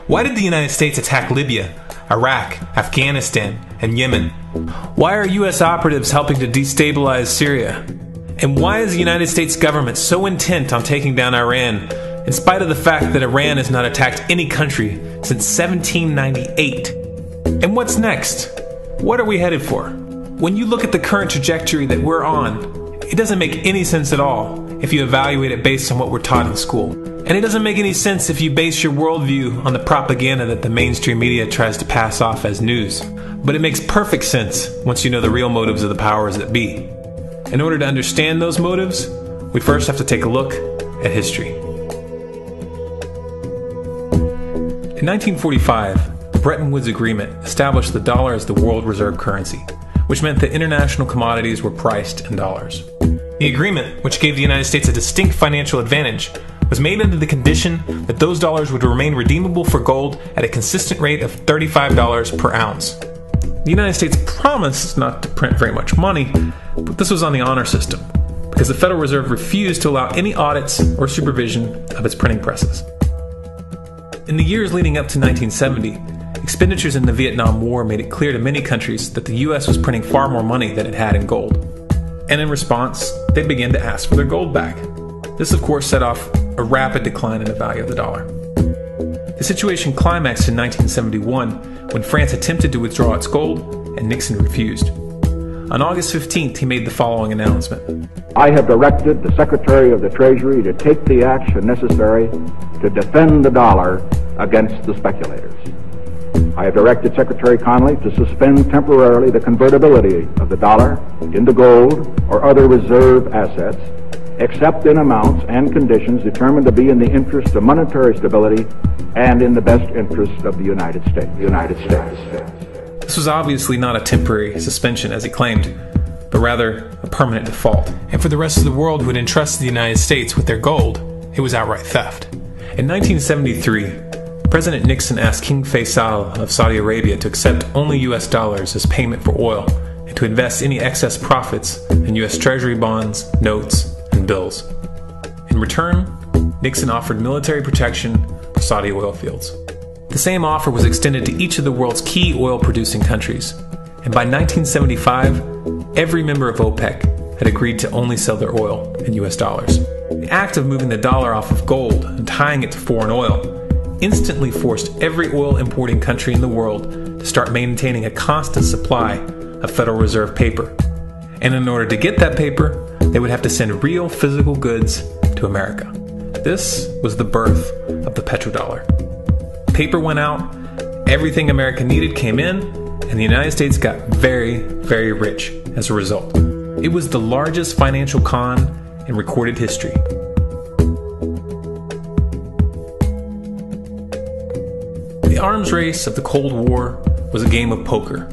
Why did the United States attack Libya, Iraq, Afghanistan, and Yemen? Why are U.S. operatives helping to destabilize Syria? And why is the United States government so intent on taking down Iran, in spite of the fact that Iran has not attacked any country since 1798? And what's next? What are we headed for? When you look at the current trajectory that we're on, it doesn't make any sense at all if you evaluate it based on what we're taught in school. And it doesn't make any sense if you base your worldview on the propaganda that the mainstream media tries to pass off as news. But it makes perfect sense once you know the real motives of the powers that be. In order to understand those motives, we first have to take a look at history. In 1945, the Bretton Woods Agreement established the dollar as the world reserve currency, which meant that international commodities were priced in dollars. The agreement, which gave the United States a distinct financial advantage, was made under the condition that those dollars would remain redeemable for gold at a consistent rate of $35 per ounce. The United States promised not to print very much money, but this was on the honor system, because the Federal Reserve refused to allow any audits or supervision of its printing presses. In the years leading up to 1970, expenditures in the Vietnam War made it clear to many countries that the U.S. was printing far more money than it had in gold. And in response, they began to ask for their gold back. This, of course, set off a rapid decline in the value of the dollar. The situation climaxed in 1971 when France attempted to withdraw its gold and Nixon refused. On August 15th, he made the following announcement. I have directed the Secretary of the Treasury to take the action necessary to defend the dollar against the speculators. I have directed Secretary Connally to suspend temporarily the convertibility of the dollar into gold or other reserve assets, except in amounts and conditions determined to be in the interest of monetary stability and in the best interest of the United States. This was obviously not a temporary suspension, as he claimed, but rather a permanent default. And for the rest of the world who had entrusted the United States with their gold, it was outright theft. In 1973, President Nixon asked King Faisal of Saudi Arabia to accept only US dollars as payment for oil and to invest any excess profits in US Treasury bonds, notes, and bills. In return, Nixon offered military protection for Saudi oil fields. The same offer was extended to each of the world's key oil-producing countries, and by 1975, every member of OPEC had agreed to only sell their oil in US dollars. The act of moving the dollar off of gold and tying it to foreign oil instantly forced every oil-importing country in the world to start maintaining a constant supply of Federal Reserve paper. And in order to get that paper, they would have to send real physical goods to America. This was the birth of the petrodollar. Paper went out, everything America needed came in, and the United States got very, very rich as a result. It was the largest financial con in recorded history. The arms race of the Cold War was a game of poker.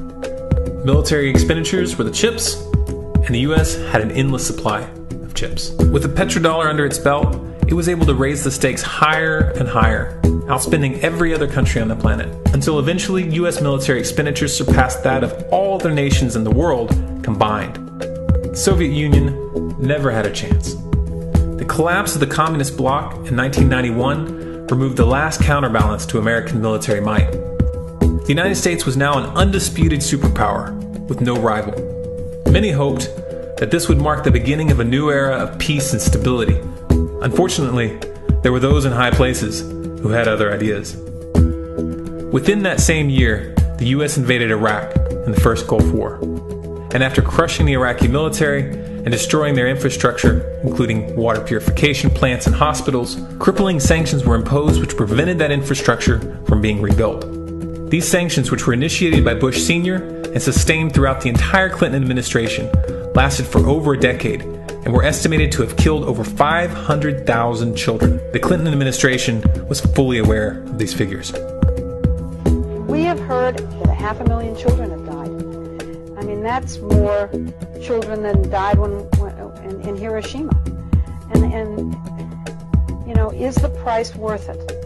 Military expenditures were the chips, and the US had an endless supply of chips. With the petrodollar under its belt, it was able to raise the stakes higher and higher, outspending every other country on the planet, until eventually US military expenditures surpassed that of all other nations in the world combined. The Soviet Union never had a chance. The collapse of the communist bloc in 1991 removed the last counterbalance to American military might. The United States was now an undisputed superpower with no rival. Many hoped that this would mark the beginning of a new era of peace and stability. Unfortunately, there were those in high places who had other ideas. Within that same year, the US invaded Iraq in the first Gulf War. And after crushing the Iraqi military and destroying their infrastructure, including water purification plants and hospitals, crippling sanctions were imposed which prevented that infrastructure from being rebuilt. These sanctions, which were initiated by Bush Sr. and sustained throughout the entire Clinton administration, lasted for over a decade and were estimated to have killed over 500,000 children. The Clinton administration was fully aware of these figures. We have heard that 500,000 children have died. I mean, that's more children than died in Hiroshima. And you know, is the price worth it?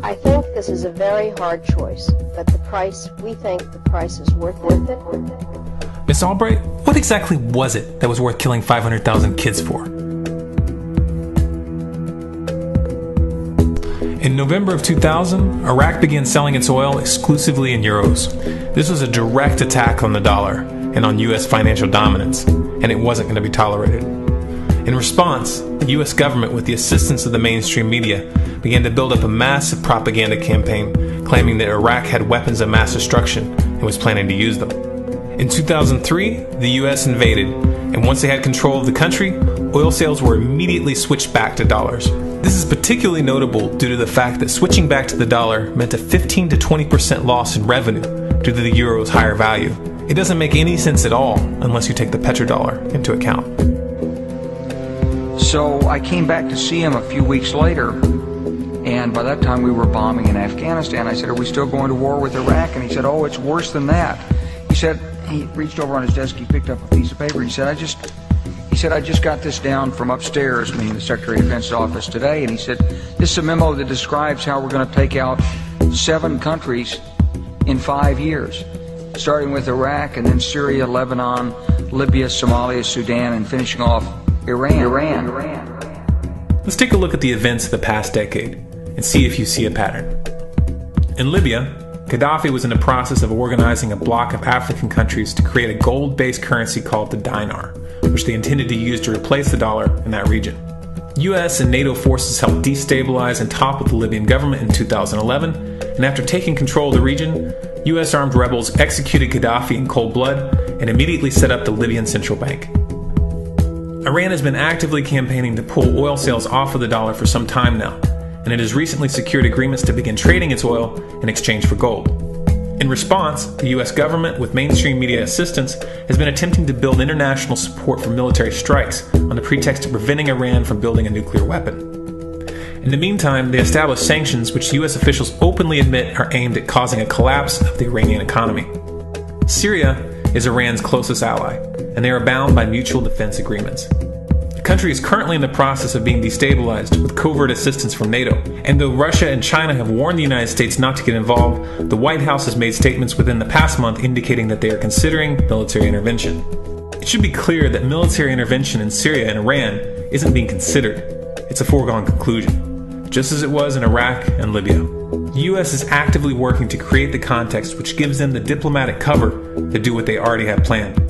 I think this is a very hard choice, but we think the price is worth it. Miss Albright, what exactly was it that was worth killing 500,000 kids for? In November of 2000, Iraq began selling its oil exclusively in euros. This was a direct attack on the dollar and on U.S. financial dominance, and it wasn't going to be tolerated. In response, the U.S. government, with the assistance of the mainstream media, began to build up a massive propaganda campaign claiming that Iraq had weapons of mass destruction and was planning to use them. In 2003, the U.S. invaded, and once they had control of the country, oil sales were immediately switched back to dollars. This is particularly notable due to the fact that switching back to the dollar meant a 15 to 20% loss in revenue due to the euro's higher value. It doesn't make any sense at all unless you take the petrodollar into account. So I came back to see him a few weeks later, and by that time we were bombing in Afghanistan. I said, "Are we still going to war with Iraq?" And he said, "Oh, it's worse than that." He said, he reached over on his desk, he picked up a piece of paper, he said, I just got this down from upstairs, meaning the Secretary of Defense's office today, and he said, "This is a memo that describes how we're going to take out 7 countries in 5 years, starting with Iraq and then Syria, Lebanon, Libya, Somalia, Sudan, and finishing off Iran. Let's take a look at the events of the past decade and see if you see a pattern. In Libya, Gaddafi was in the process of organizing a bloc of African countries to create a gold-based currency called the dinar, which they intended to use to replace the dollar in that region. US and NATO forces helped destabilize and topple the Libyan government in 2011, and after taking control of the region, US armed rebels executed Gaddafi in cold blood and immediately set up the Libyan Central Bank. Iran has been actively campaigning to pull oil sales off of the dollar for some time now, and it has recently secured agreements to begin trading its oil in exchange for gold. In response, the US government, with mainstream media assistance, has been attempting to build international support for military strikes on the pretext of preventing Iran from building a nuclear weapon. In the meantime, they established sanctions which US officials openly admit are aimed at causing a collapse of the Iranian economy. Syria is Iran's closest ally, and they are bound by mutual defense agreements. The country is currently in the process of being destabilized with covert assistance from NATO, and though Russia and China have warned the United States not to get involved, the White House has made statements within the past month indicating that they are considering military intervention. It should be clear that military intervention in Syria and Iran isn't being considered. It's a foregone conclusion, just as it was in Iraq and Libya. The US is actively working to create the context which gives them the diplomatic cover to do what they already have planned.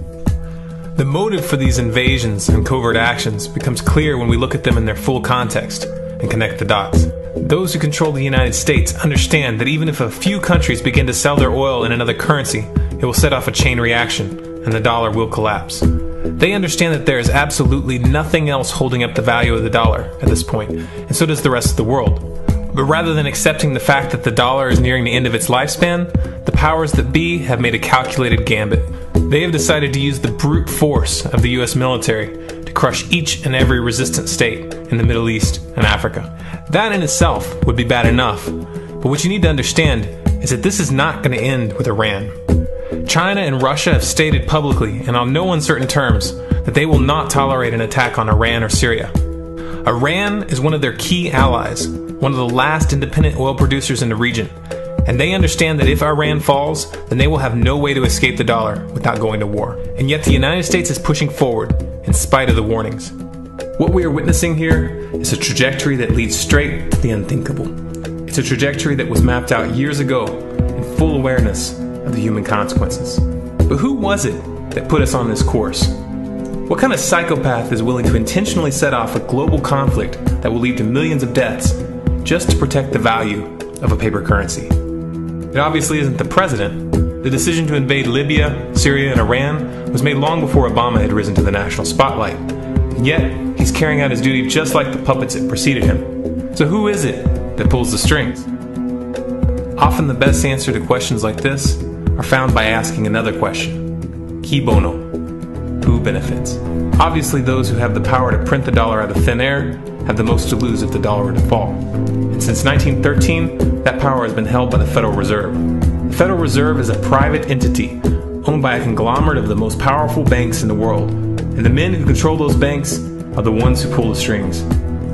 The motive for these invasions and covert actions becomes clear when we look at them in their full context and connect the dots. Those who control the United States understand that even if a few countries begin to sell their oil in another currency, it will set off a chain reaction and the dollar will collapse. They understand that there is absolutely nothing else holding up the value of the dollar at this point, and so does the rest of the world. But rather than accepting the fact that the dollar is nearing the end of its lifespan, the powers that be have made a calculated gambit. They have decided to use the brute force of the US military to crush each and every resistant state in the Middle East and Africa. That in itself would be bad enough, but what you need to understand is that this is not going to end with Iran. China and Russia have stated publicly and on no uncertain terms that they will not tolerate an attack on Iran or Syria. Iran is one of their key allies, one of the last independent oil producers in the region, and they understand that if Iran falls, then they will have no way to escape the dollar without going to war. And yet the United States is pushing forward in spite of the warnings. What we are witnessing here is a trajectory that leads straight to the unthinkable. It's a trajectory that was mapped out years ago in full awareness of the human consequences. But who was it that put us on this course? What kind of psychopath is willing to intentionally set off a global conflict that will lead to millions of deaths just to protect the value of a paper currency? It obviously isn't the president. The decision to invade Libya, Syria, and Iran was made long before Obama had risen to the national spotlight. And yet, he's carrying out his duty just like the puppets that preceded him. So who is it that pulls the strings? Often the best answer to questions like this are found by asking another question. Qui bono? Who benefits? Obviously, those who have the power to print the dollar out of thin air have the most to lose if the dollar were to fall. And since 1913, that power has been held by the Federal Reserve. The Federal Reserve is a private entity owned by a conglomerate of the most powerful banks in the world. And the men who control those banks are the ones who pull the strings.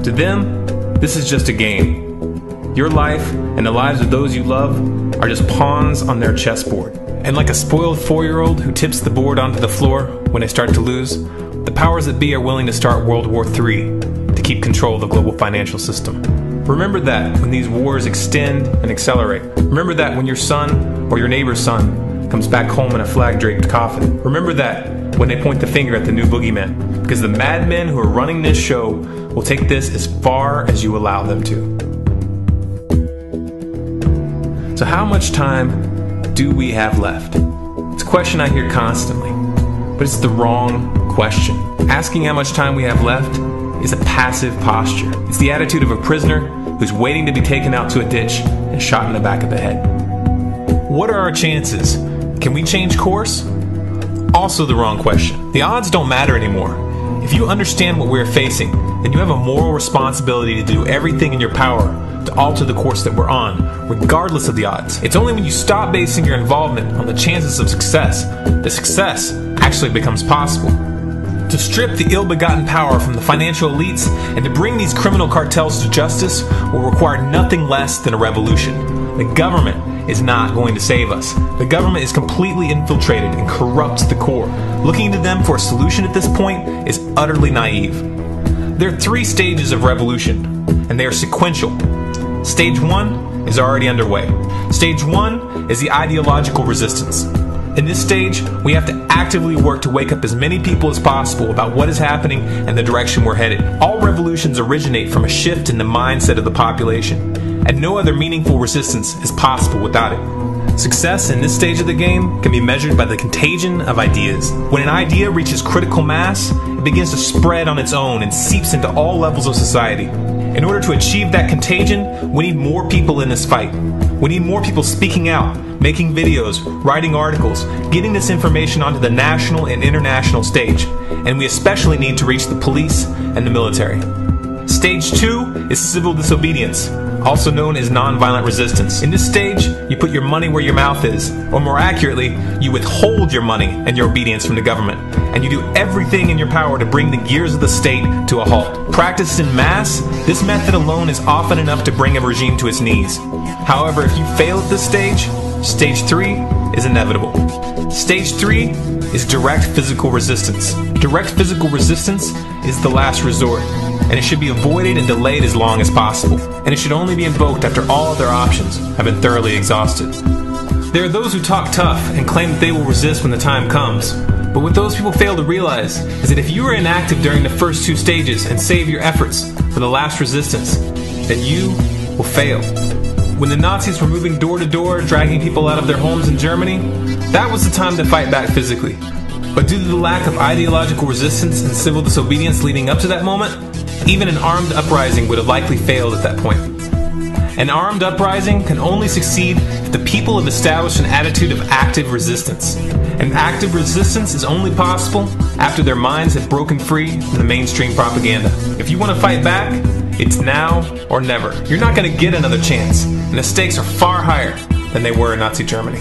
To them, this is just a game. Your life and the lives of those you love are just pawns on their chessboard. And like a spoiled 4-year-old who tips the board onto the floor when they start to lose, the powers that be are willing to start World War III to keep control of the global financial system. Remember that when these wars extend and accelerate. Remember that when your son or your neighbor's son comes back home in a flag-draped coffin. Remember that when they point the finger at the new boogeyman, because the madmen who are running this show will take this as far as you allow them to. So how much time do we have left? It's a question I hear constantly, but it's the wrong question. Asking how much time we have left is a passive posture. It's the attitude of a prisoner who's waiting to be taken out to a ditch and shot in the back of the head. What are our chances? Can we change course? Also the wrong question. The odds don't matter anymore. If you understand what we're facing, then you have a moral responsibility to do everything in your power to alter the course that we're on, regardless of the odds. It's only when you stop basing your involvement on the chances of success that success actually becomes possible. To strip the ill-begotten power from the financial elites and to bring these criminal cartels to justice will require nothing less than a revolution. The government is not going to save us. The government is completely infiltrated and corrupts the core. Looking to them for a solution at this point is utterly naive. There are 3 stages of revolution, and they are sequential. Stage 1 is already underway. Stage 1 is the ideological resistance. In this stage, we have to actively work to wake up as many people as possible about what is happening and the direction we're headed. All revolutions originate from a shift in the mindset of the population, and no other meaningful resistance is possible without it. Success in this stage of the game can be measured by the contagion of ideas. When an idea reaches critical mass, it begins to spread on its own and seeps into all levels of society. In order to achieve that contagion, we need more people in this fight. We need more people speaking out, making videos, writing articles, getting this information onto the national and international stage. And we especially need to reach the police and the military. Stage 2 is civil disobedience, also known as nonviolent resistance. In this stage, you put your money where your mouth is, or more accurately, you withhold your money and your obedience from the government, and you do everything in your power to bring the gears of the state to a halt. Practiced in mass, this method alone is often enough to bring a regime to its knees. However, if you fail at this stage, Stage 3 is inevitable. Stage 3 is direct physical resistance. Direct physical resistance is the last resort, and it should be avoided and delayed as long as possible, and it should only be invoked after all other options have been thoroughly exhausted. There are those who talk tough and claim that they will resist when the time comes, but what those people fail to realize is that if you are inactive during the first 2 stages and save your efforts for the last resistance, then you will fail. When the Nazis were moving door to door, dragging people out of their homes in Germany, that was the time to fight back physically. But due to the lack of ideological resistance and civil disobedience leading up to that moment, even an armed uprising would have likely failed at that point. An armed uprising can only succeed if the people have established an attitude of active resistance. And active resistance is only possible after their minds have broken free from the mainstream propaganda. If you want to fight back, it's now or never. You're not going to get another chance, and the stakes are far higher than they were in Nazi Germany.